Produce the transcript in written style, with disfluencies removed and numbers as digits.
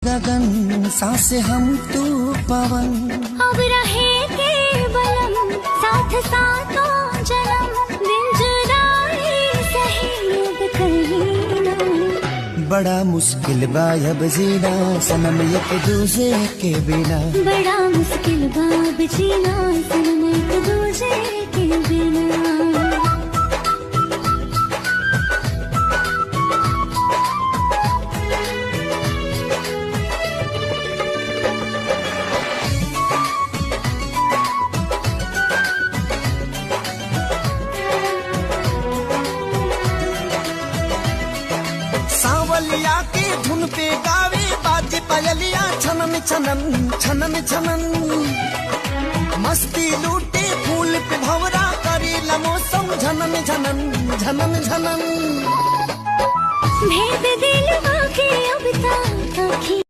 गगन सांसे हम तू पवन, अब रहे केवलम साथ साथों जन्म, दिन जुदाई सही अब कहीं ना। बड़ा मुश्किल बा अब जीना सनम एक दूसरे के बिना, बड़ा मुश्किल बा अब जीना सनम एक दूसरे के बिना। सावलिया की धुन पे गावे बाजे पायलिया छनन छनन छनन छनन, मस्ती लूटे फूल पे भवरा करी मौसम झनन झनन झनन झनन। भेद दिल के अब तक